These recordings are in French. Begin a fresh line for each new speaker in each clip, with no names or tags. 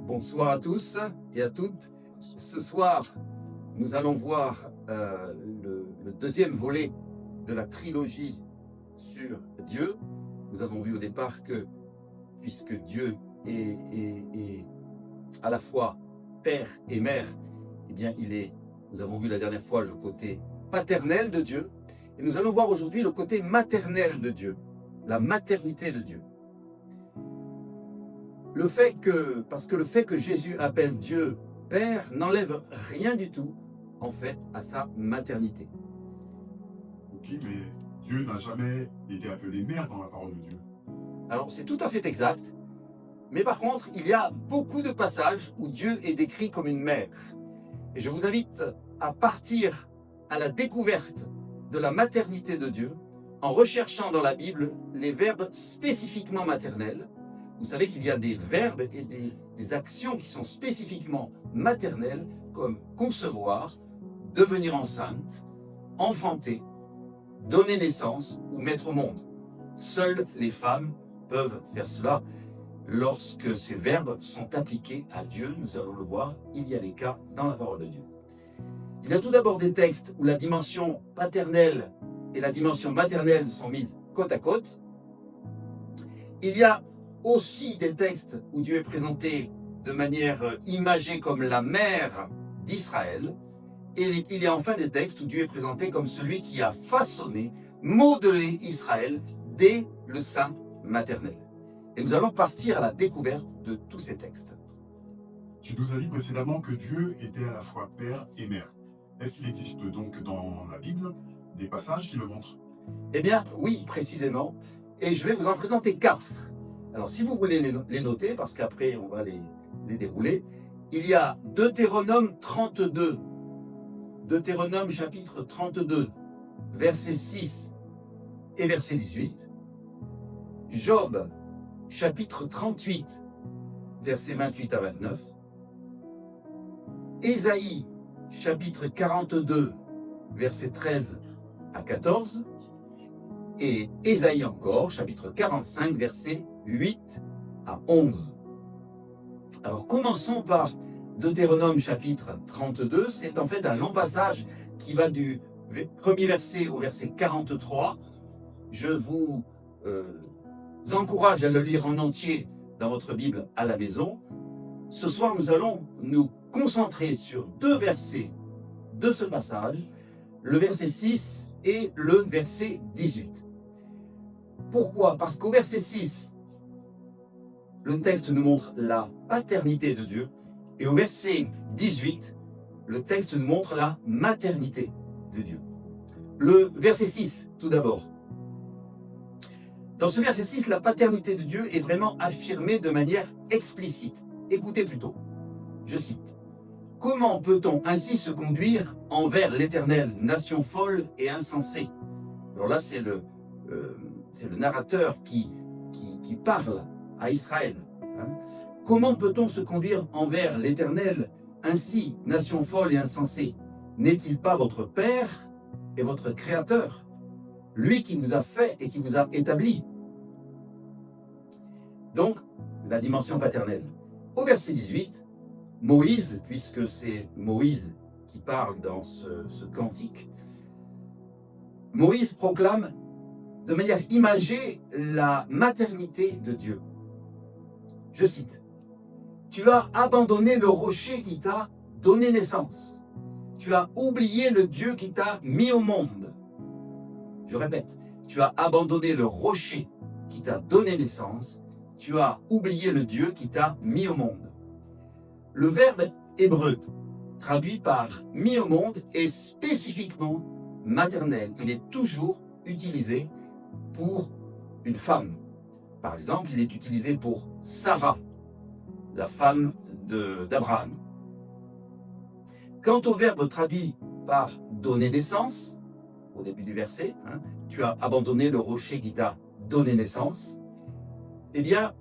Bonsoir à tous et à toutes. Ce soir, nous allons voir le deuxième volet de la trilogie sur Dieu. Nous avons vu au départ que, puisque Dieu est à la fois Père et Mère, eh bien, nous avons vu la dernière fois le côté paternel de Dieu, et nous allons voir aujourd'hui le côté maternel de Dieu, la maternité de Dieu. Parce que le fait que Jésus appelle Dieu Père n'enlève rien du tout, en fait, à sa maternité.
Ok, mais Dieu n'a jamais été appelé mère dans la parole de Dieu.
Alors, c'est tout à fait exact, mais par contre, il y a beaucoup de passages où Dieu est décrit comme une mère. Et je vous invite à partir à la découverte de la maternité de Dieu en recherchant dans la Bible les verbes spécifiquement maternels. Vous savez qu'il y a des verbes et des actions qui sont spécifiquement maternelles, comme concevoir, devenir enceinte, enfanter, donner naissance ou mettre au monde. Seules les femmes peuvent faire cela. Lorsque ces verbes sont appliqués à Dieu, nous allons le voir, il y a des cas dans la parole de Dieu. Il y a tout d'abord des textes où la dimension paternelle et la dimension maternelle sont mises côte à côte. Il y a aussi des textes où Dieu est présenté de manière imagée comme la mère d'Israël. Et il y a enfin des textes où Dieu est présenté comme celui qui a façonné, modelé Israël dès le sein maternel. Et nous allons partir à la découverte de tous ces textes.
Tu nous as dit précédemment que Dieu était à la fois père et mère. Est-ce qu'il existe donc dans la Bible des passages qui le montrent?
Eh bien, oui, précisément. Et je vais vous en présenter 4. Alors, si vous voulez les noter, parce qu'après, on va les dérouler, il y a Deutéronome 32. Deutéronome chapitre 32, verset 6 et verset 18. Job chapitre 38, versets 28 à 29. Ésaïe chapitre 42, versets 13 à 14. Et Ésaïe encore, chapitre 45, versets 8 à 11. Alors commençons par Deutéronome chapitre 32. C'est en fait un long passage qui va du premier verset au verset 43. Je vous encourage à le lire en entier dans votre Bible à la maison. Ce soir, nous allons nous concentrer sur 2 versets de ce passage, le verset 6 et le verset 18. Pourquoi? Parce qu'au verset 6, le texte nous montre la paternité de Dieu, et au verset 18, le texte nous montre la maternité de Dieu. Le verset 6, tout d'abord. Dans ce verset 6, la paternité de Dieu est vraiment affirmée de manière explicite. Écoutez plutôt, je cite. « Comment peut-on ainsi se conduire envers l'Éternel, nation folle et insensée ?» Alors là, c'est le narrateur qui parle à Israël. Comment peut-on se conduire envers l'Éternel ainsi, nation folle et insensée? N'est-il pas votre Père et votre Créateur, lui qui vous a fait et qui vous a établi? Donc, la dimension paternelle. Au verset 18, Moïse, puisque c'est Moïse qui parle dans ce cantique, Moïse proclame de manière imagée la maternité de Dieu. Je cite, « Tu as abandonné le rocher qui t'a donné naissance. Tu as oublié le Dieu qui t'a mis au monde. » Je répète, tu as abandonné le rocher qui t'a donné naissance. Tu as oublié le Dieu qui t'a mis au monde. Le verbe hébreu, traduit par « mis au monde », est spécifiquement maternel. Il est toujours utilisé pour une femme. Par exemple, il est utilisé pour Sarah, la femme d'Abraham. Quant au verbe traduit par « donner naissance », au début du verset, tu as abandonné le rocher qui t'a donné naissance, eh bien,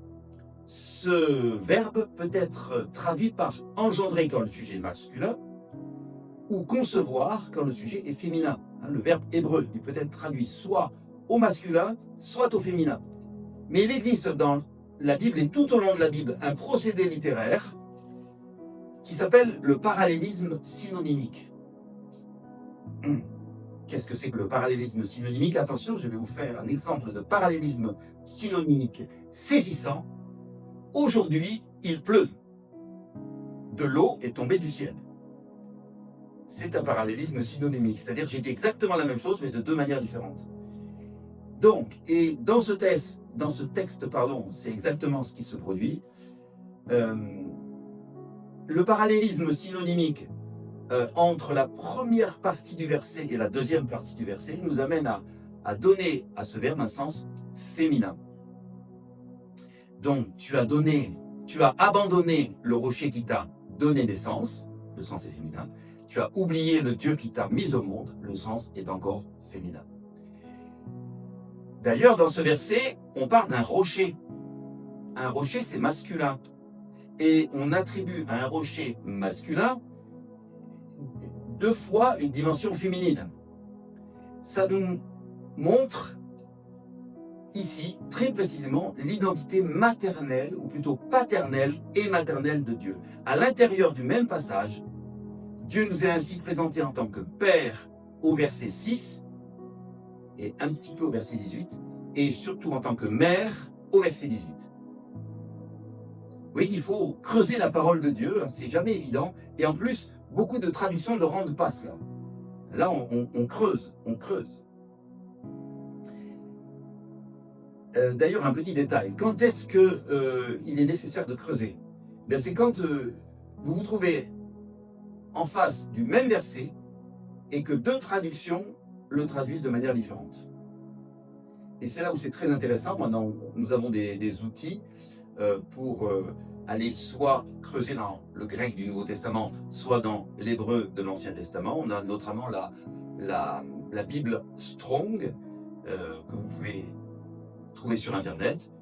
ce verbe peut être traduit par « engendrer » quand le sujet est masculin, ou « concevoir » quand le sujet est féminin. Le verbe hébreu, il peut être traduit soit au masculin, soit au féminin. Mais il existe dans la Bible et tout au long de la Bible un procédé littéraire qui s'appelle le parallélisme synonymique. Qu'est-ce que c'est que le parallélisme synonymique? Attention, je vais vous faire un exemple de parallélisme synonymique saisissant. Aujourd'hui, il pleut. De l'eau est tombée du ciel. C'est un parallélisme synonymique, c'est-à-dire j'ai dit exactement la même chose, mais de deux manières différentes. Donc, et dans ce texte, c'est exactement ce qui se produit. Le parallélisme synonymique entre la première partie du verset et la deuxième partie du verset nous amène à donner à ce verbe un sens féminin. Donc, tu as abandonné le rocher qui t'a donné naissance, le sens est féminin. Tu as oublié le Dieu qui t'a mis au monde, le sens est encore féminin. D'ailleurs, dans ce verset, on parle d'un rocher. Un rocher, c'est masculin. Et on attribue à un rocher masculin 2 fois une dimension féminine. Ça nous montre ici, très précisément, l'identité maternelle, ou plutôt paternelle et maternelle de Dieu. À l'intérieur du même passage, Dieu nous est ainsi présenté en tant que Père au verset 6, et un petit peu au verset 18, et surtout en tant que Mère au verset 18. Vous voyez qu'il faut creuser la parole de Dieu, c'est jamais évident, et en plus, beaucoup de traductions ne rendent pas cela. Là, on creuse. D'ailleurs, un petit détail. Quand est-ce qu'il est nécessaire de creuser? Bien, c'est quand vous vous trouvez en face du même verset et que 2 traductions le traduisent de manière différente. Et c'est là où c'est très intéressant. Maintenant, nous avons des outils pour aller soit creuser dans le grec du Nouveau Testament, soit dans l'hébreu de l'Ancien Testament. On a notamment la Bible Strong que vous pouvez trouver sur Internet.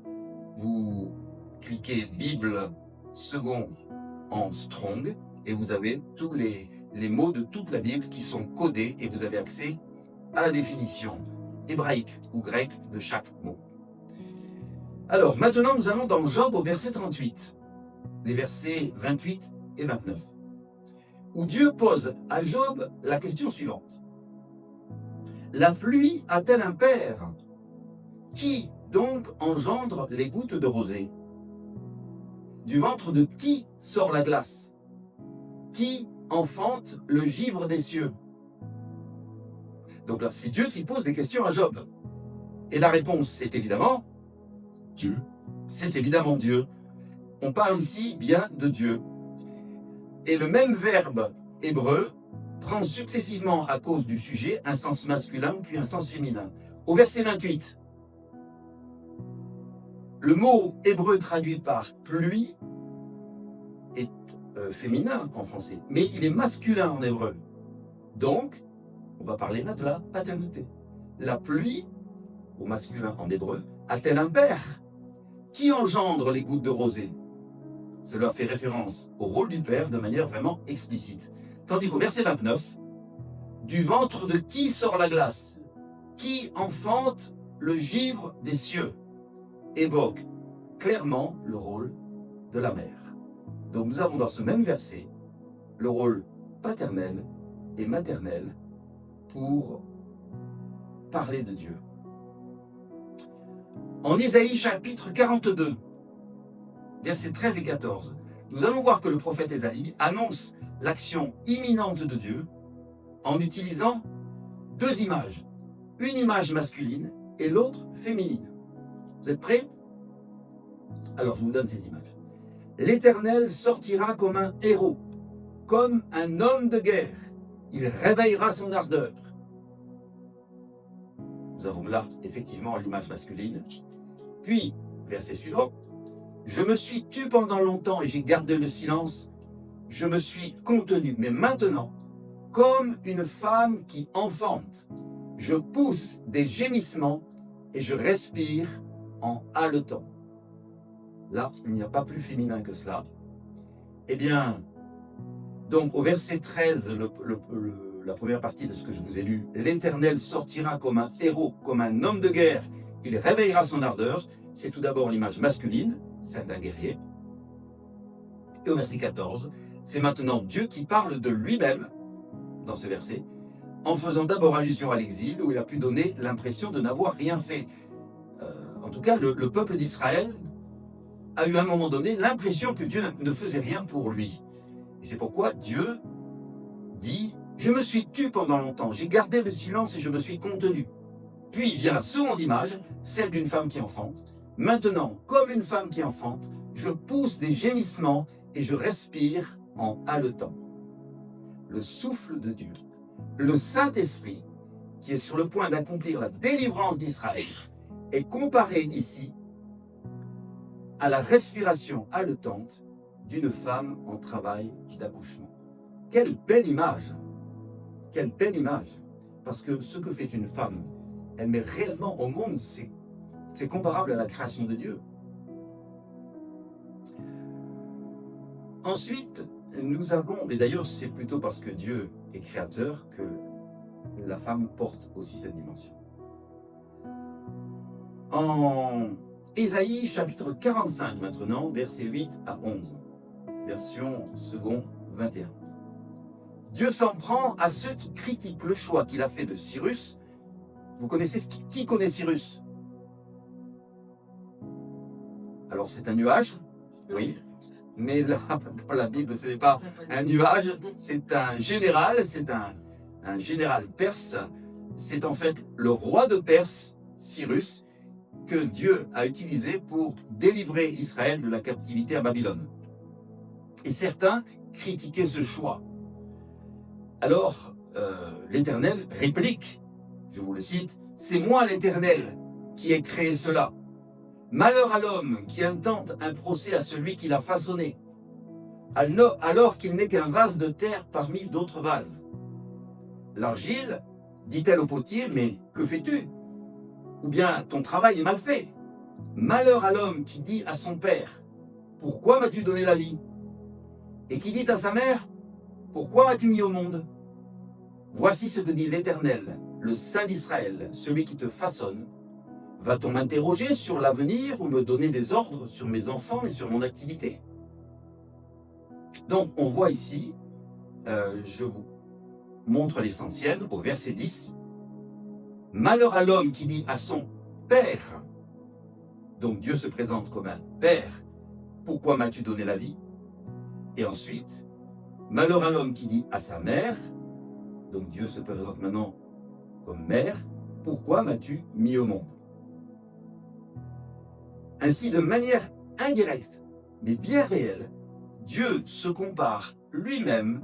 Vous cliquez Bible seconde en Strong et vous avez tous les mots de toute la Bible qui sont codés et vous avez accès à la définition hébraïque ou grecque de chaque mot. Alors, maintenant, nous allons dans Job au verset 38, les versets 28 et 29, où Dieu pose à Job la question suivante. La pluie a-t-elle un père? Qui donc engendre les gouttes de rosée? Du ventre de qui sort la glace? Qui enfante le givre des cieux? Donc là, c'est Dieu qui pose des questions à Job. Et la réponse, c'est évidemment
Dieu.
C'est évidemment Dieu. On parle ici bien de Dieu. Et le même verbe hébreu prend successivement, à cause du sujet, un sens masculin puis un sens féminin. Au verset 28, le mot hébreu traduit par pluie est féminin en français, mais il est masculin en hébreu. Donc, on va parler là de la paternité. La pluie, au masculin en hébreu, a-t-elle un père? Qui engendre les gouttes de rosée? Cela fait référence au rôle du père de manière vraiment explicite. Tandis qu'au verset 29, du ventre de qui sort la glace? Qui enfante le givre des cieux? Évoque clairement le rôle de la mère. Donc nous avons dans ce même verset le rôle paternel et maternel pour parler de Dieu. En Ésaïe chapitre 42, versets 13 et 14, nous allons voir que le prophète Ésaïe annonce l'action imminente de Dieu en utilisant 2 images, une image masculine et l'autre féminine. Vous êtes prêts? Alors je vous donne ces images. L'Éternel sortira comme un héros, comme un homme de guerre. Il réveillera son ardeur. Nous avons là effectivement l'image masculine. Puis, verset suivant, je me suis tu pendant longtemps et j'ai gardé le silence. Je me suis contenu. Mais maintenant, comme une femme qui enfante, je pousse des gémissements et je respire en haletant. Là, il n'y a pas plus féminin que cela. Eh bien, donc au verset 13, la première partie de ce que je vous ai lu, l'Éternel sortira comme un héros, comme un homme de guerre, il réveillera son ardeur. C'est tout d'abord l'image masculine, celle d'un guerrier. Et au verset 14, c'est maintenant Dieu qui parle de lui-même, dans ce verset, en faisant d'abord allusion à l'exil, où il a pu donner l'impression de n'avoir rien fait. En tout cas, le peuple d'Israël a eu à un moment donné l'impression que Dieu ne faisait rien pour lui. Et c'est pourquoi Dieu dit « Je me suis tu pendant longtemps, j'ai gardé le silence et je me suis contenu. » Puis vient la seconde image, celle d'une femme qui enfante. « Maintenant, comme une femme qui enfante, je pousse des gémissements et je respire en haletant. » Le souffle de Dieu, le Saint-Esprit, qui est sur le point d'accomplir la délivrance d'Israël, est comparé ici à la respiration haletante d'une femme en travail d'accouchement. Quelle belle image! Quelle belle image! Parce que ce que fait une femme, elle met réellement au monde, c'est comparable à la création de Dieu. Ensuite, nous avons, et d'ailleurs c'est plutôt parce que Dieu est créateur que la femme porte aussi cette dimension. En Ésaïe chapitre 45 maintenant, versets 8 à 11, version second 21. Dieu s'en prend à ceux qui critiquent le choix qu'il a fait de Cyrus. Vous connaissez qui connaît Cyrus? Alors c'est un nuage, oui, mais là, dans la Bible ce n'est pas un nuage, c'est un général, un général perse. C'est en fait le roi de Perse, Cyrus, que Dieu a utilisé pour délivrer Israël de la captivité à Babylone. Et certains critiquaient ce choix. Alors, l'Éternel réplique, je vous le cite, « C'est moi l'Éternel qui ai créé cela. Malheur à l'homme qui intente un procès à celui qui l'a façonné, alors qu'il n'est qu'un vase de terre parmi d'autres vases. L'argile, dit-elle au potier, mais que fais-tu? Ou bien ton travail est mal fait. Malheur à l'homme qui dit à son père, pourquoi m'as-tu donné la vie? Et qui dit à sa mère, pourquoi m'as-tu mis au monde? Voici ce que dit l'Éternel, le Saint d'Israël, celui qui te façonne. Va-t-on m'interroger sur l'avenir ou me donner des ordres sur mes enfants et sur mon activité? Donc on voit ici, je vous montre l'essentiel au verset 10. Malheur à l'homme qui dit à son père, donc Dieu se présente comme un père, pourquoi m'as-tu donné la vie? Et ensuite, malheur à l'homme qui dit à sa mère, donc Dieu se présente maintenant comme mère, pourquoi m'as-tu mis au monde? Ainsi, de manière indirecte, mais bien réelle, Dieu se compare lui-même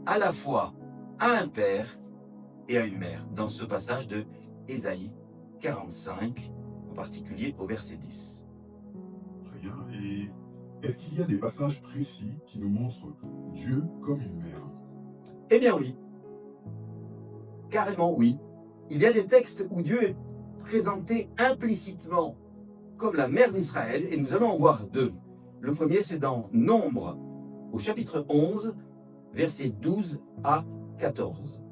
à la fois à un père et à une mère, dans ce passage de Ésaïe 45, en particulier au verset 10.
Très bien. Et est-ce qu'il y a des passages précis qui nous montrent Dieu comme une mère?
Eh bien oui, carrément oui. Il y a des textes où Dieu est présenté implicitement comme la mère d'Israël, et nous allons en voir deux. Le premier, c'est dans Nombre, au chapitre 11, versets 12 à 14.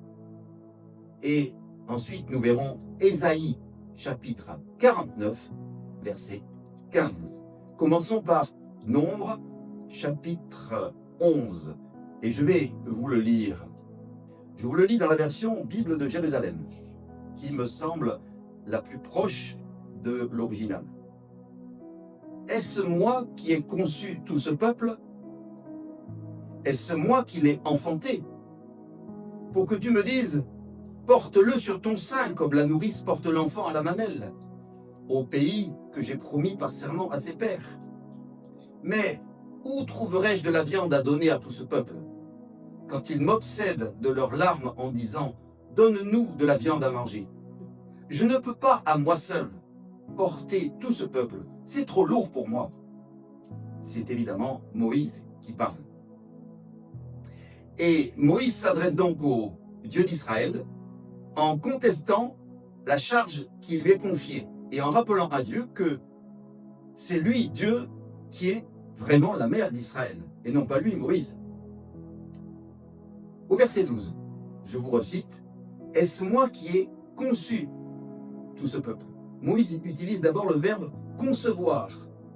Et ensuite, nous verrons Ésaïe, chapitre 49, verset 15. Commençons par Nombre, chapitre 11. Et je vais vous le lire. Je vous le lis dans la version Bible de Jérusalem, qui me semble la plus proche de l'original. Est-ce moi qui ai conçu tout ce peuple? Est-ce moi qui l'ai enfanté? Pour que tu me dises, porte-le sur ton sein comme la nourrice porte l'enfant à la mamelle, au pays que j'ai promis par serment à ses pères. Mais où trouverai-je de la viande à donner à tout ce peuple? Quand ils m'obsèdent de leurs larmes en disant, donne-nous de la viande à manger. Je ne peux pas à moi seul porter tout ce peuple, c'est trop lourd pour moi. C'est évidemment Moïse qui parle. Et Moïse s'adresse donc au Dieu d'Israël en contestant la charge qui lui est confiée et en rappelant à Dieu que c'est lui, Dieu, qui est vraiment la mère d'Israël et non pas lui, Moïse. Au verset 12, je vous recite, « Est-ce moi qui ai conçu tout ce peuple ?» Moïse utilise d'abord le verbe « concevoir »,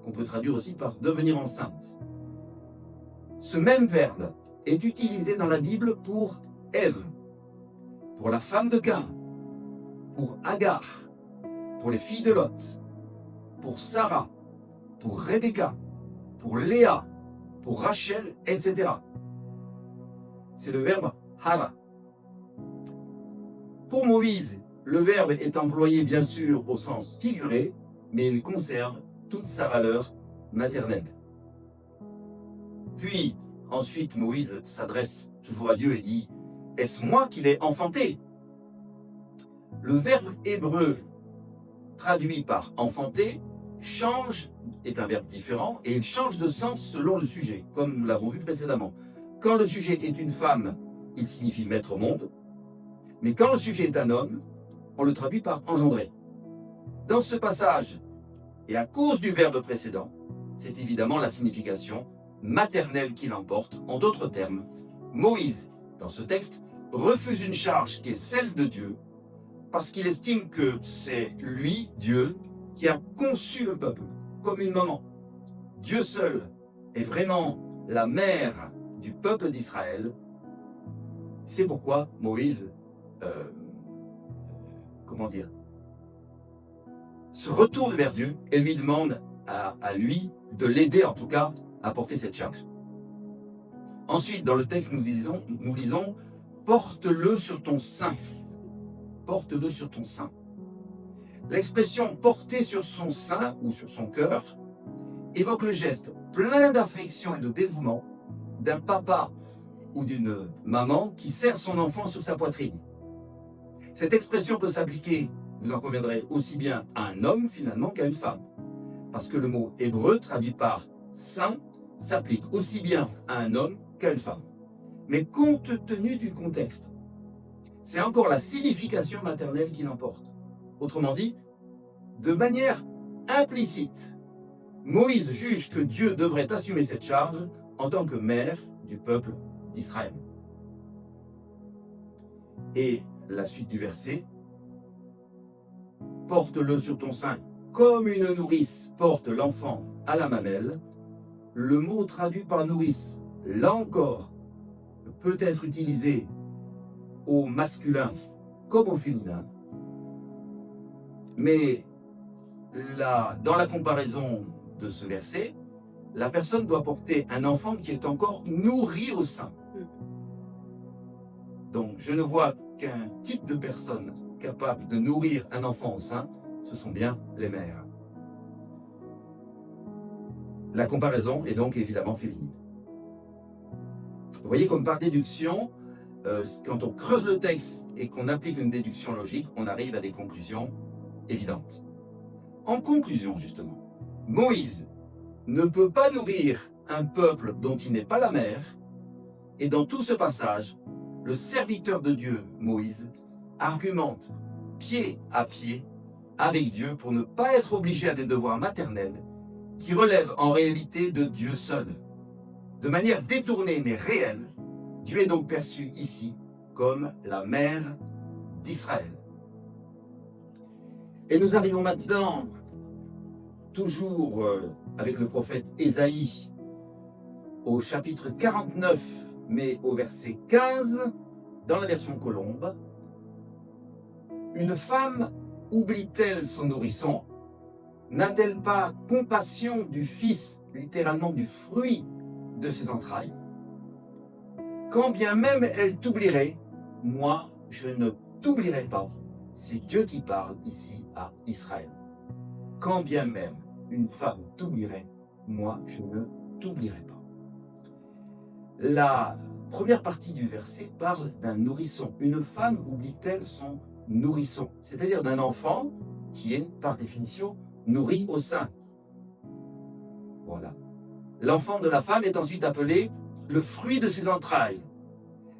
qu'on peut traduire aussi par « devenir enceinte ». Ce même verbe est utilisé dans la Bible pour Ève, pour la femme de Caïn, pour Agar, pour les filles de Lot, pour Sarah, pour Rebecca, pour Léa, pour Rachel, etc. C'est le verbe hara. Pour Moïse, le verbe est employé bien sûr au sens figuré, mais il conserve toute sa valeur maternelle. Puis, ensuite, Moïse s'adresse toujours à Dieu et dit « Est-ce moi qui l'ai enfanté ?» Le verbe hébreu traduit par « enfanter » est un verbe différent et il change de sens selon le sujet, comme nous l'avons vu précédemment. Quand le sujet est une femme, il signifie mettre au monde, mais quand le sujet est un homme, on le traduit par engendrer. Dans ce passage, et à cause du verbe précédent, c'est évidemment la signification maternelle qui l'emporte. En d'autres termes, Moïse, dans ce texte, refuse une charge qui est celle de Dieu, parce qu'il estime que c'est lui, Dieu, qui a conçu le peuple, comme une maman. Dieu seul est vraiment la mère du peuple d'Israël. C'est pourquoi Moïse, se retourne vers Dieu et lui demande à lui de l'aider, en tout cas, à porter cette charge. Ensuite, dans le texte, nous lisons « porte-le sur ton sein ». Porte-le sur ton sein. L'expression « porter sur son sein » ou sur son cœur évoque le geste plein d'affection et de dévouement d'un papa ou d'une maman qui serre son enfant sur sa poitrine. Cette expression peut s'appliquer, vous en conviendrez, aussi bien à un homme finalement qu'à une femme. Parce que le mot hébreu traduit par « sein » s'applique aussi bien à un homme qu'à une femme. Mais compte tenu du contexte, c'est encore la signification maternelle qui l'emporte. Autrement dit, de manière implicite, Moïse juge que Dieu devrait assumer cette charge en tant que mère du peuple d'Israël. Et la suite du verset, « Porte-le sur ton sein, comme une nourrice porte l'enfant à la mamelle », le mot traduit par nourrice, là encore, peut être utilisé au masculin comme au féminin. Mais dans la comparaison de ce verset, la personne doit porter un enfant qui est encore nourri au sein. Donc, je ne vois qu'un type de personne capable de nourrir un enfant au sein, ce sont bien les mères. La comparaison est donc évidemment féminine. Vous voyez, comme par déduction, quand on creuse le texte et qu'on applique une déduction logique, on arrive à des conclusions évidentes. En conclusion, justement, Moïse ne peut pas nourrir un peuple dont il n'est pas la mère, et dans tout ce passage, le serviteur de Dieu, Moïse, argumente pied à pied avec Dieu pour ne pas être obligé à des devoirs maternels qui relèvent en réalité de Dieu seul. De manière détournée mais réelle, Dieu est donc perçu ici comme la mère d'Israël. Et nous arrivons maintenant, toujours avec le prophète Ésaïe, au chapitre 49, mais au verset 15, dans la version Colombe. Une femme oublie-t-elle son nourrisson? N'a-t-elle pas compassion du fils, littéralement du fruit de ses entrailles? Quand bien même elle t'oublierait, moi je ne t'oublierai pas. C'est Dieu qui parle ici à Israël. Quand bien même une femme t'oublierait, moi je ne t'oublierai pas. La première partie du verset parle d'un nourrisson. Une femme oublie-t-elle son nourrisson? C'est-à-dire d'un enfant qui est, par définition, nourri au sein. Voilà. L'enfant de la femme est ensuite appelé le fruit de ses entrailles.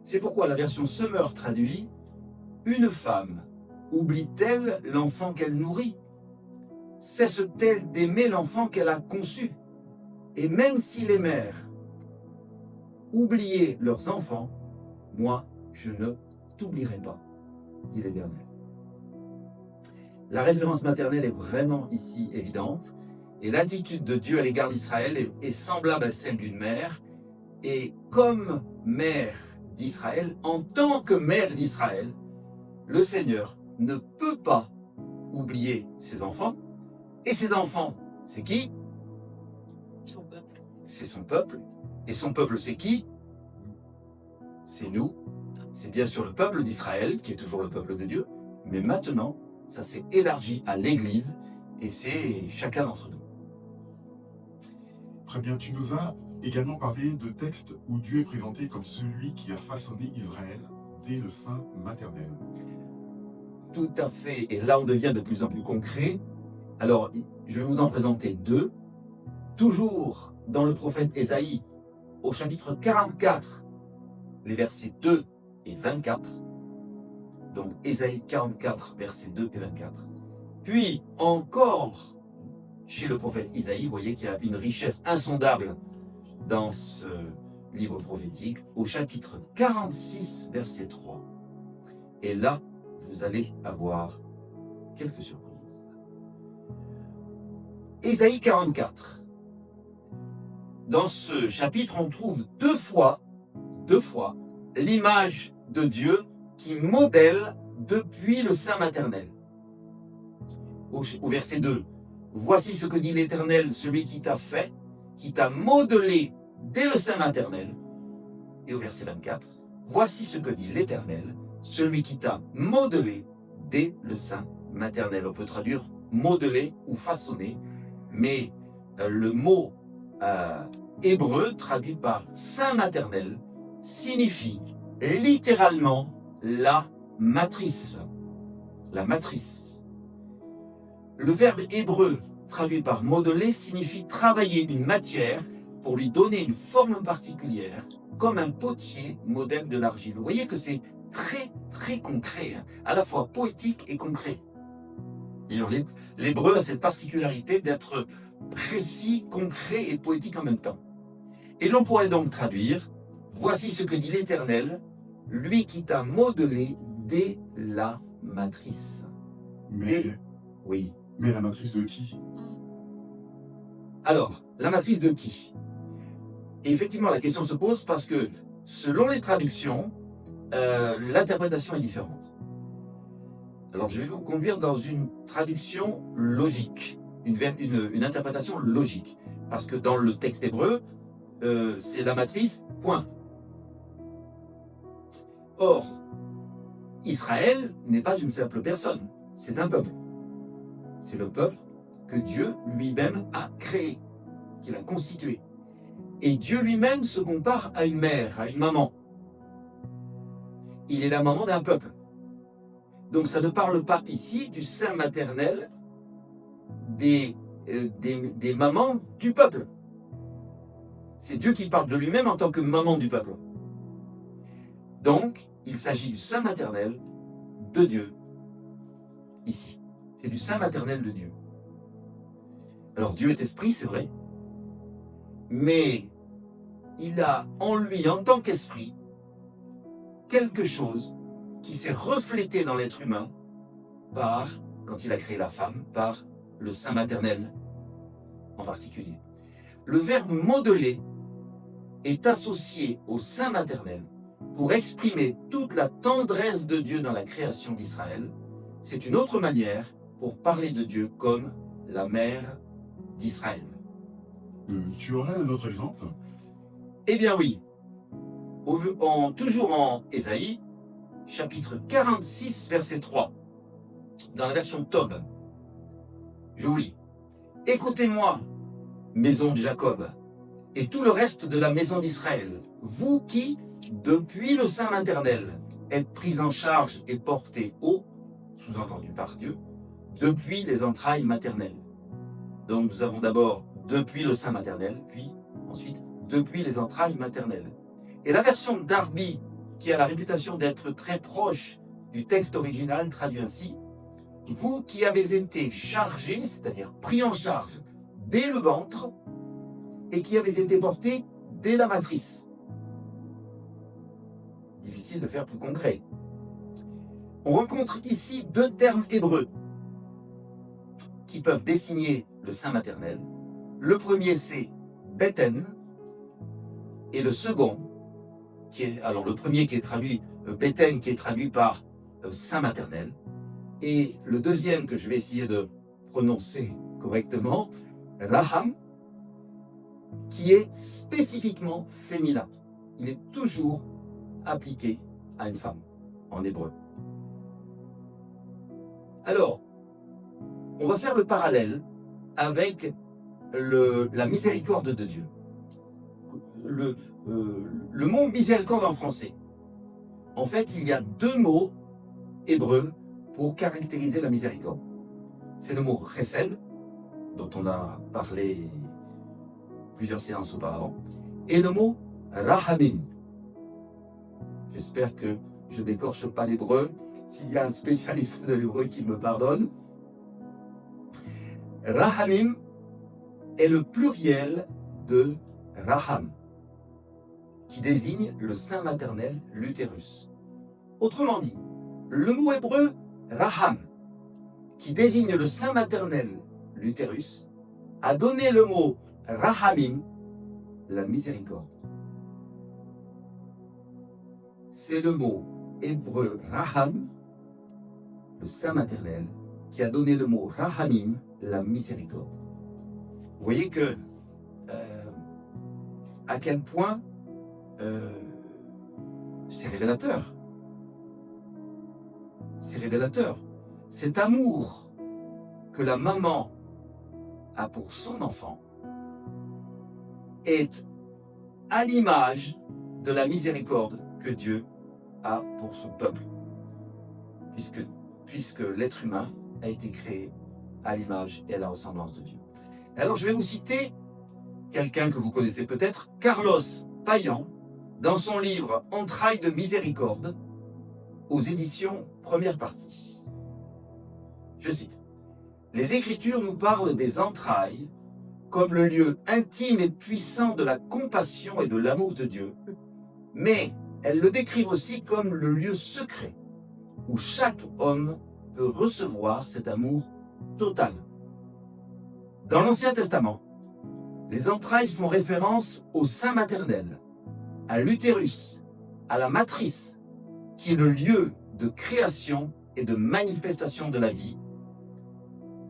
C'est pourquoi la version Semeur traduit « Une femme oublie-t-elle l'enfant qu'elle nourrit? Cesse-t-elle d'aimer l'enfant qu'elle a conçu? Et même si les mères oubliaient leurs enfants, moi, je ne t'oublierai pas, dit l'Éternel. » La référence maternelle est vraiment ici évidente, et l'attitude de Dieu à l'égard d'Israël est semblable à celle d'une mère, Et comme mère d'Israël, en tant que mère d'Israël, le Seigneur ne peut pas oublier ses enfants. Et ses enfants, c'est qui?
Son peuple.
C'est son peuple. Et son peuple, c'est qui? C'est nous. C'est bien sûr le peuple d'Israël, qui est toujours le peuple de Dieu. Mais maintenant, ça s'est élargi à l'Église. Et c'est chacun d'entre nous.
Très bien, tu nous as également parlé de textes où Dieu est présenté comme celui qui a façonné Israël dès le sein maternel.
Tout à fait. Et là, on devient de plus en plus concret. Alors, je vais vous en présenter deux. Toujours dans le prophète Ésaïe, au chapitre 44, les versets 2 et 24. Donc, Ésaïe 44, versets 2 et 24. Puis, encore, chez le prophète Isaïe, vous voyez qu'il y a une richesse insondable dans ce livre prophétique, au chapitre 46, verset 3. Et là, vous allez avoir quelques surprises. Ésaïe 44. Dans ce chapitre, on trouve deux fois l'image de Dieu qui modèle depuis le sein maternel. Au verset 2, voici ce que dit l'Éternel, celui qui t'a fait, qui t'a modelé dès le sein maternel. Et au verset 24, voici ce que dit l'Éternel, celui qui t'a modelé dès le sein maternel. On peut traduire modelé ou façonné, mais le mot hébreu traduit par sein maternel signifie littéralement la matrice. La matrice. Le verbe hébreu traduit par modeler signifie travailler une matière pour lui donner une forme particulière, comme un potier modèle de l'argile. Vous voyez que c'est très très concret, hein, à la fois poétique et concret. L'hébreu a cette particularité d'être précis, concret et poétique en même temps. Et l'on pourrait donc traduire, voici ce que dit l'Éternel, lui qui t'a modelé dès la matrice. Oui.
Mais la matrice de qui?
Alors, la matrice de qui? Et effectivement, la question se pose parce que, selon les traductions, l'interprétation est différente. Alors, je vais vous conduire dans une traduction logique, une interprétation logique. Parce que dans le texte hébreu, c'est la matrice, point. Or, Israël n'est pas une simple personne, c'est un peuple. C'est le peuple que Dieu lui-même a créé, qu'il a constitué. Et Dieu lui-même se compare à une mère, à une maman. Il est la maman d'un peuple. Donc ça ne parle pas ici du sein maternel des mamans du peuple. C'est Dieu qui parle de lui-même en tant que maman du peuple. Donc, il s'agit du sein maternel de Dieu, ici. C'est du sein maternel de Dieu. Alors Dieu est esprit, c'est vrai, mais il a en lui, en tant qu'esprit, quelque chose qui s'est reflété dans l'être humain par, quand il a créé la femme, par le sein maternel en particulier. Le verbe modeler est associé au sein maternel pour exprimer toute la tendresse de Dieu dans la création d'Israël. C'est une autre manière pour parler de Dieu comme la mère d'Israël.
Tu aurais un autre exemple?
Eh bien oui, toujours en Ésaïe, chapitre 46, verset 3, dans la version Tob. Je vous lis. « Écoutez-moi, maison de Jacob, et tout le reste de la maison d'Israël, vous qui, depuis le sein maternel, êtes pris en charge et portés haut, sous-entendu par Dieu, depuis les entrailles maternelles. » Donc nous avons d'abord depuis le sein maternel, puis ensuite depuis les entrailles maternelles. Et la version Darby, qui a la réputation d'être très proche du texte original, traduit ainsi: « Vous qui avez été chargés, c'est-à-dire pris en charge dès le ventre, et qui avez été portés dès la matrice. » Difficile de faire plus concret. On rencontre ici deux termes hébreux qui peuvent désigner le sein maternel. Le premier, c'est beten, Et le second, alors le premier qui est traduit, Béthène, qui est traduit par Saint maternel. Et le deuxième que je vais essayer de prononcer correctement, Raham, qui est spécifiquement féminin. Il est toujours appliqué à une femme, en hébreu. Alors, on va faire le parallèle avec la miséricorde de Dieu. Le mot miséricorde en français. En fait, il y a deux mots hébreux pour caractériser la miséricorde. C'est le mot chesed, dont on a parlé plusieurs séances auparavant, et le mot rahamim. J'espère que je n'écorche pas l'hébreu. S'il y a un spécialiste de l'hébreu qui me pardonne. Rahamim est le pluriel de raham, qui désigne le sein maternel, l'utérus. Autrement dit, le mot hébreu raham, qui désigne le sein maternel, l'utérus, a donné le mot rahamim, la miséricorde. C'est le mot hébreu raham, le sein maternel, qui a donné le mot rahamim, la miséricorde. Vous voyez que à quel point c'est révélateur. C'est révélateur. Cet amour que la maman a pour son enfant est à l'image de la miséricorde que Dieu a pour son peuple. Puisque l'être humain a été créé à l'image et à la ressemblance de Dieu. Alors je vais vous citer quelqu'un que vous connaissez peut-être, Carlos Payan, dans son livre Entrailles de miséricorde, aux éditions première partie. Je cite: les Écritures nous parlent des entrailles comme le lieu intime et puissant de la compassion et de l'amour de Dieu, mais elles le décrivent aussi comme le lieu secret où chaque homme peut recevoir cet amour total. Dans l'Ancien Testament, les entrailles font référence au sein maternel, à l'utérus, à la matrice, qui est le lieu de création et de manifestation de la vie,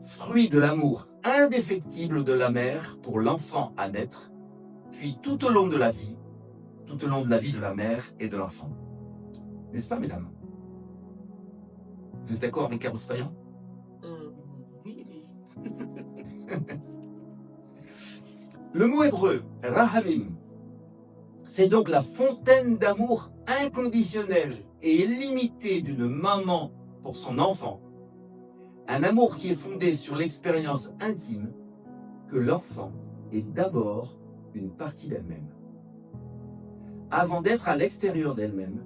fruit de l'amour indéfectible de la mère pour l'enfant à naître, puis tout au long de la vie de la mère et de l'enfant. N'est-ce pas, mesdames? Vous êtes d'accord avec Carlos Payan?
Oui.
Le mot hébreu, rahamim, c'est donc la fontaine d'amour inconditionnel et illimité d'une maman pour son enfant. Un amour qui est fondé sur l'expérience intime que l'enfant est d'abord une partie d'elle-même. Avant d'être à l'extérieur d'elle-même,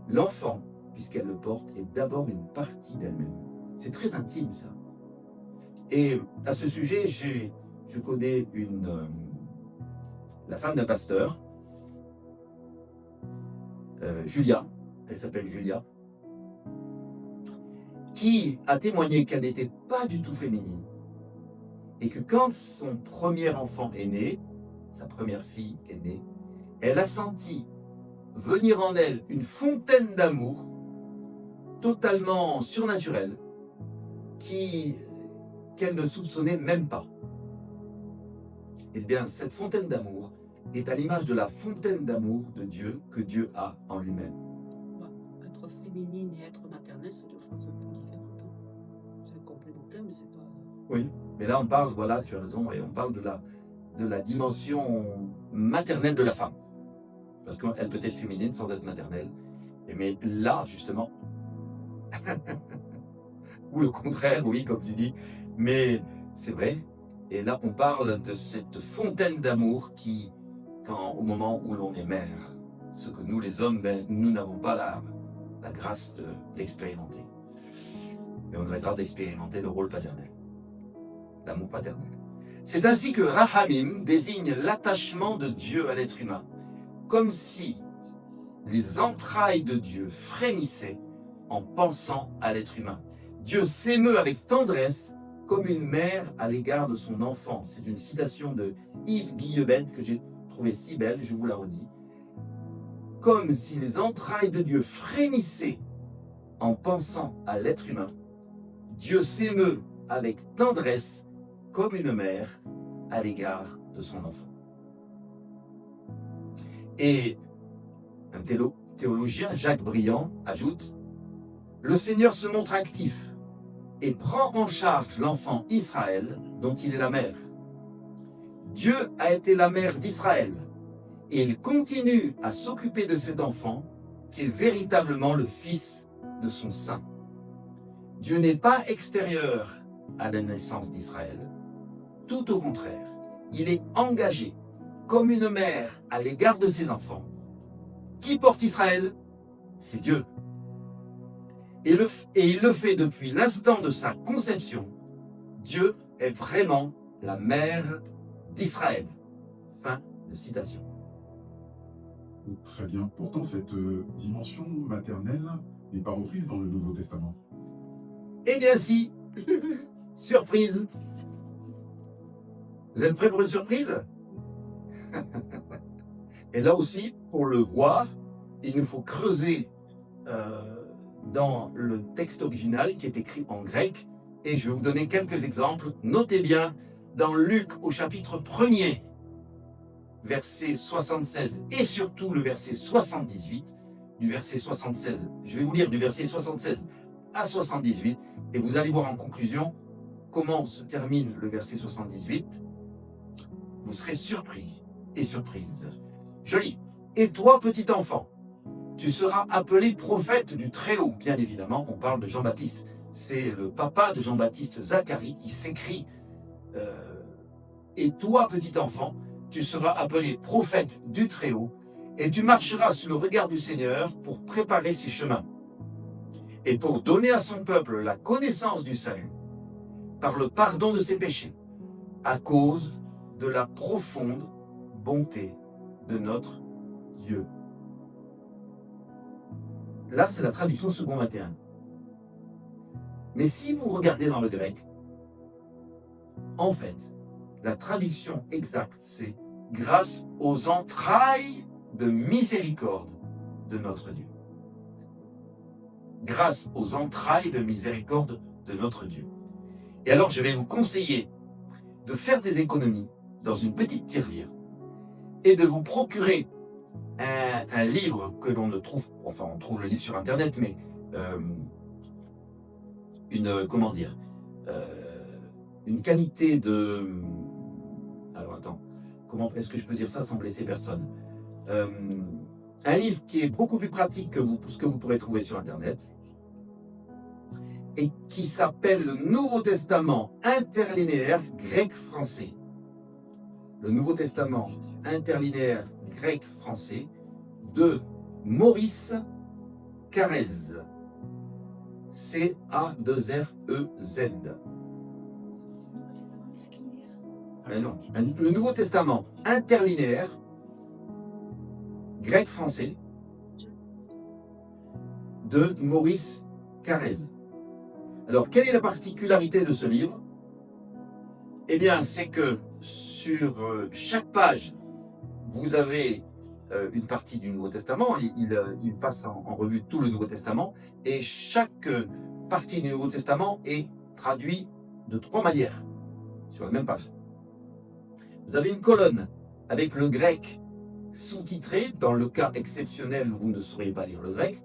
l'enfant, puisqu'elle le porte, est d'abord une partie d'elle-même. C'est très intime, ça. Et à ce sujet, je connais la femme d'un pasteur, Julia, elle s'appelle Julia, qui a témoigné qu'elle n'était pas du tout féminine. Et que quand son premier enfant est né, sa première fille est née, elle a senti venir en elle une fontaine d'amour totalement surnaturelle qu'elle ne soupçonnait même pas. Et bien, cette fontaine d'amour est à l'image de la fontaine d'amour de Dieu que Dieu a en lui-même.
Être féminine et être maternelle, c'est deux choses un peu différentes. C'est complémentaire, mais c'est pas...
Oui, mais là on parle, voilà, tu as raison, et on parle de la dimension maternelle de la femme. Parce qu'elle peut être féminine sans être maternelle. Mais là, justement, ou le contraire, oui, comme tu dis, mais c'est vrai. Et là, on parle de cette fontaine d'amour qui, au moment où l'on est mère, ce que nous, les hommes, nous n'avons pas la grâce d'expérimenter. Mais on a la grâce d'expérimenter le rôle paternel, l'amour paternel. C'est ainsi que Rahamim désigne l'attachement de Dieu à l'être humain, comme si les entrailles de Dieu frémissaient en pensant à l'être humain. Dieu s'émeut avec tendresse comme une mère à l'égard de son enfant. C'est une citation de Yves Guillemette que j'ai trouvée si belle, je vous la redis. Comme si les entrailles de Dieu frémissaient en pensant à l'être humain, Dieu s'émeut avec tendresse comme une mère à l'égard de son enfant. Et un théologien, Jacques Briand, ajoute « Le Seigneur se montre actif et prend en charge l'enfant Israël dont il est la mère. Dieu a été la mère d'Israël et il continue à s'occuper de cet enfant qui est véritablement le fils de son sein. Dieu n'est pas extérieur à la naissance d'Israël. Tout au contraire, il est engagé comme une mère à l'égard de ses enfants. Qui porte Israël? C'est Dieu. Et il le fait depuis l'instant de sa conception. Dieu est vraiment la mère d'Israël. Fin de citation.
Très bien. Pourtant, cette dimension maternelle n'est pas reprise dans le Nouveau Testament.
Eh bien si, surprise. Vous êtes prêts pour une surprise? Et là aussi, pour le voir, il nous faut creuser dans le texte original qui est écrit en grec. Et je vais vous donner quelques exemples. Notez bien, dans Luc au chapitre 1er, verset 76 et surtout le verset 78, du verset 76, je vais vous lire du verset 76 à 78, et vous allez voir en conclusion comment se termine le verset 78. Vous serez surpris et surprise. Je lis. Et toi, petit enfant, tu seras appelé prophète du Très-Haut. Bien évidemment, on parle de Jean-Baptiste. C'est le papa de Jean-Baptiste, Zacharie, qui s'écrit et toi, petit enfant, tu seras appelé prophète du Très-Haut, et tu marcheras sous le regard du Seigneur pour préparer ses chemins, et pour donner à son peuple la connaissance du salut, par le pardon de ses péchés, à cause de la profonde bonté de notre Dieu. Là, c'est la traduction second 21. Mais si vous regardez dans le grec, en fait, la traduction exacte, c'est « grâce aux entrailles de miséricorde de notre Dieu ». Grâce aux entrailles de miséricorde de notre Dieu. Et alors, je vais vous conseiller de faire des économies dans une petite tirelire et de vous procurer un livre que l'on ne trouve, enfin on trouve le livre sur Internet, mais une qualité de... Alors attends, comment est-ce que je peux dire ça sans blesser personne? Un livre qui est beaucoup plus pratique que ce que vous pourrez trouver sur Internet et qui s'appelle le Nouveau Testament interlinéaire grec-français. Le Nouveau Testament interlinéaire grec-français de Maurice Carrez. C-A-2-R-E-Z. Non, le Nouveau Testament interlinéaire grec-français de Maurice Carrez. Alors, quelle est la particularité de ce livre? Eh bien, c'est que sur chaque page, vous avez une partie du Nouveau Testament. Il passe en revue tout le Nouveau Testament. Et chaque partie du Nouveau Testament est traduite de 3 manières sur la même page. Vous avez une colonne avec le grec sous-titré, dans le cas exceptionnel où vous ne sauriez pas lire le grec.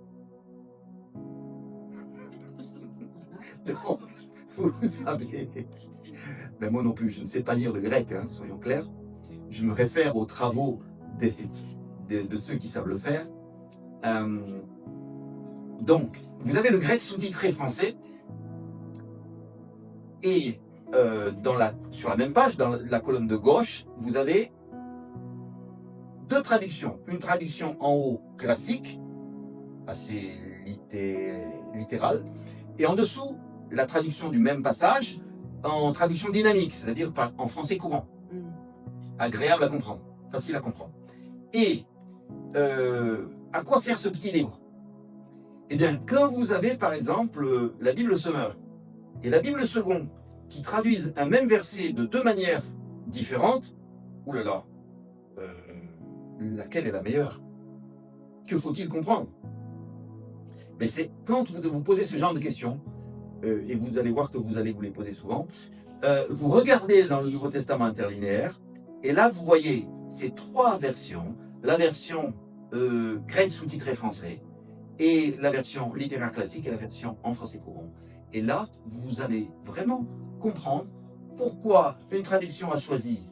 Donc, vous savez, ben moi non plus, je ne sais pas lire le grec, hein, soyons clairs. Je me réfère aux travaux de ceux qui savent le faire. Donc, vous avez le grec sous-titré français, et sur la même page, dans la colonne de gauche, vous avez 2 traductions. Une traduction en haut classique, assez littérale, et en dessous, la traduction du même passage en traduction dynamique, c'est-à-dire en français courant. Agréable à comprendre, facile à comprendre. Et à quoi sert ce petit livre? Eh bien, quand vous avez par exemple la Bible Semeur et la Bible Second qui traduisent un même verset de 2 manières différentes, oulala, laquelle est la meilleure? Que faut-il comprendre? Mais c'est quand vous vous posez ce genre de questions, et vous allez voir que vous allez vous les poser souvent, vous regardez dans le Nouveau Testament interlinéaire, et là vous voyez ces trois versions, la version grecque sous-titrée français, et la version littéraire classique et la version en français courant. Et là, vous allez vraiment comprendre pourquoi une traduction a choisi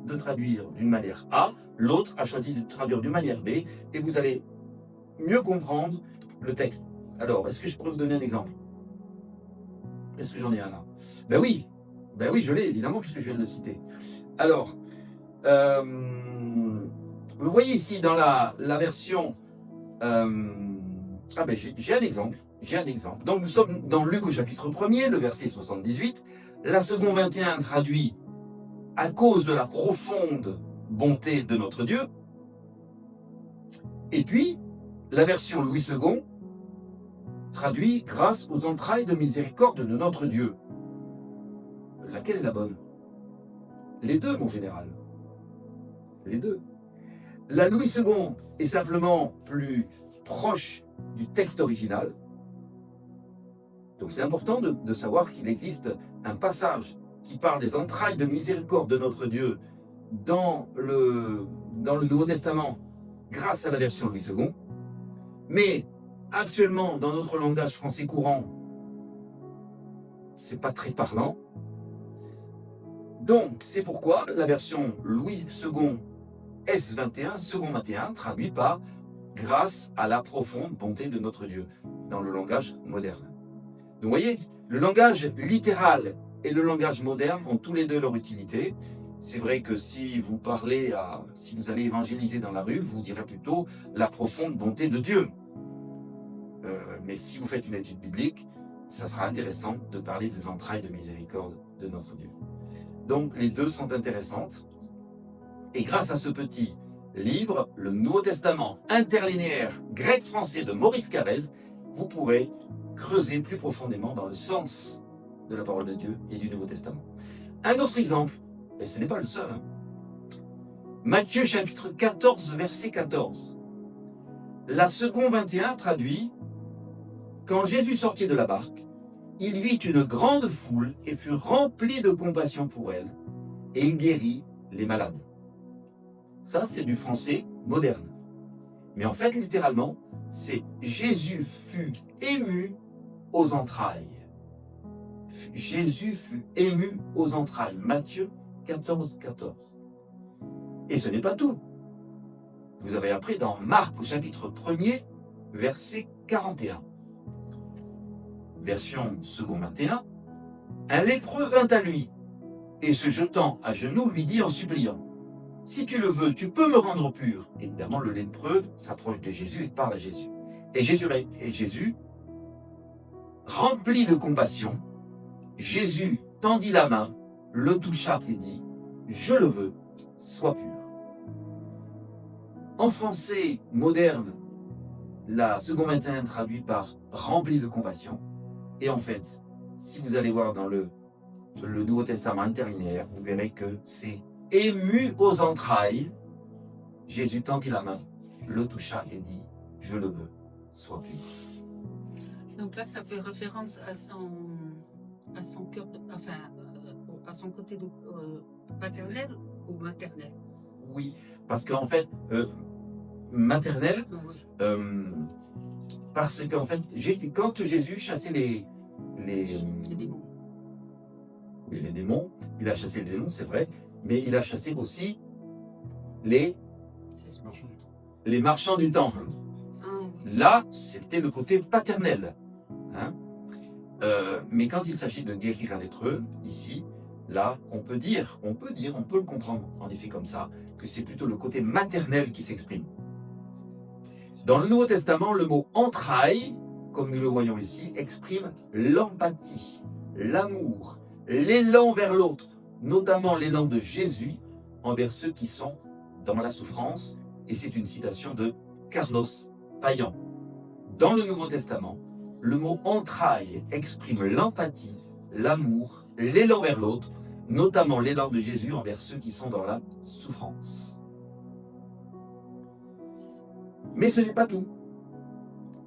de traduire d'une manière A, l'autre a choisi de traduire d'une manière B, et vous allez mieux comprendre le texte. Alors, est-ce que je pourrais vous donner un exemple? Est-ce que j'en ai un là? Ben oui, je l'ai évidemment puisque je viens de le citer. Alors, vous voyez ici dans la version... j'ai un exemple. Donc nous sommes dans Luc au chapitre 1er, le verset 78. La seconde 21 traduit « à cause de la profonde bonté de notre Dieu ». Et puis, la version Louis II traduit « grâce aux entrailles de miséricorde de notre Dieu ». Laquelle est la bonne? Les deux, mon général. Les deux. La Louis II est simplement plus proche du texte original. Donc c'est important de savoir qu'il existe un passage qui parle des entrailles de miséricorde de notre Dieu dans le Nouveau Testament grâce à la version Louis II. Mais actuellement, dans notre langage français courant, c'est pas très parlant. Donc c'est pourquoi la version Louis II S21, second 21, traduit par « grâce à la profonde bonté de notre Dieu » dans le langage moderne. Donc vous voyez, le langage littéral et le langage moderne ont tous les deux leur utilité. C'est vrai que si vous allez évangéliser dans la rue, vous direz plutôt « la profonde bonté de Dieu ». Mais si vous faites une étude biblique, ça sera intéressant de parler des entrailles de miséricorde de notre Dieu. Donc les deux sont intéressantes. Et grâce à ce petit livre, le Nouveau Testament interlinéaire grec-français de Maurice Carrez, vous pourrez creuser plus profondément dans le sens de la parole de Dieu et du Nouveau Testament. Un autre exemple, et ce n'est pas le seul, Matthieu chapitre 14, verset 14. La seconde 21 traduit « Quand Jésus sortit de la barque, il vit une grande foule et fut rempli de compassion pour elle, et il guérit les malades. » Ça, c'est du français moderne. Mais en fait, littéralement, c'est « Jésus fut ému aux entrailles ». Jésus fut ému aux entrailles. Matthieu 14, 14. Et ce n'est pas tout. Vous avez appris dans Marc au chapitre 1er, verset 41. Version second 21. Un lépreux vint à lui et se jetant à genoux lui dit en suppliant « Si tu le veux, tu peux me rendre pur. » Évidemment, le lépreux s'approche de Jésus et parle à Jésus. Et Jésus, rempli de compassion, Jésus tendit la main, le toucha et dit « Je le veux, sois pur. » En français moderne, la seconde 21 traduit par « rempli de compassion ». Et en fait, si vous allez voir dans le Nouveau Testament interlinéaire, vous verrez que c'est « ému aux entrailles ». Jésus tendit la main, le toucha et dit « Je le veux, sois pur. »
Donc là, ça fait référence à son cœur, à son côté paternel ou maternel.
Oui, parce qu'en fait, maternel, parce qu'en fait, quand Jésus chassait les
démons.
Oui, les démons, il a chassé les démons, c'est vrai, mais il a chassé aussi les marchands du temps.
Ah, oui.
Là, c'était le côté paternel. Mais quand il s'agit de guérir un lépreux, ici, là, on peut le comprendre, en effet comme ça, que c'est plutôt le côté maternel qui s'exprime. Dans le Nouveau Testament, le mot « entrailles », comme nous le voyons ici, exprime l'empathie, l'amour, l'élan vers l'autre, notamment l'élan de Jésus envers ceux qui sont dans la souffrance, et c'est une citation de Carlos Payan. Dans le Nouveau Testament, le mot « entrailles » exprime l'empathie, l'amour, l'élan vers l'autre, notamment l'élan de Jésus envers ceux qui sont dans la souffrance. Mais ce n'est pas tout.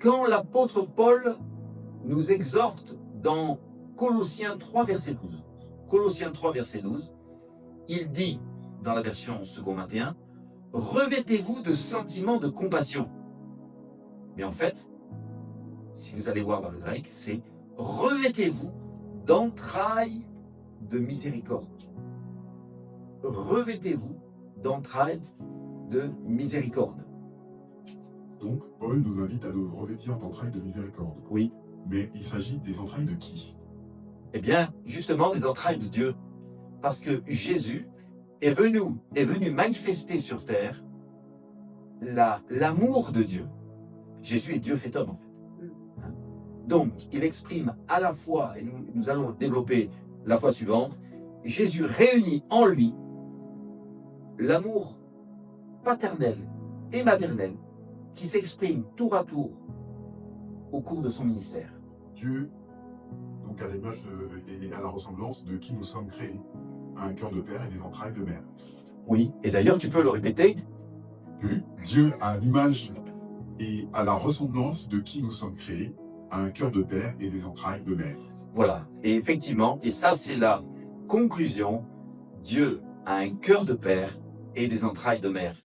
Quand l'apôtre Paul nous exhorte dans Colossiens 3, verset 12, Colossiens 3, verset 12, il dit, dans la version second 21, « Revêtez-vous de sentiments de compassion ». Mais en fait, si vous allez voir dans le grec, c'est « Revêtez-vous d'entrailles de miséricorde ». Revêtez-vous d'entrailles de miséricorde.
Donc, Paul nous invite à nous revêtir d'entrailles de miséricorde.
Oui.
Mais il s'agit des entrailles de qui?
Eh bien, justement, des entrailles de Dieu. Parce que Jésus est venu manifester sur terre l'amour de Dieu. Jésus est Dieu fait homme, en fait. Donc, il exprime à la fois, et nous allons développer la fois suivante, Jésus réunit en lui l'amour paternel et maternel qui s'exprime tour à tour au cours de son ministère.
Dieu, donc à l'image et à la ressemblance de qui nous sommes créés, a un cœur de père et des entrailles de mère.
Oui, et d'ailleurs, tu peux le répéter.
Dieu, à l'image et à la ressemblance de qui nous sommes créés, a un cœur de père et des entrailles de mère.
Voilà, et effectivement, et ça c'est la conclusion, Dieu a un cœur de père et des entrailles de mère.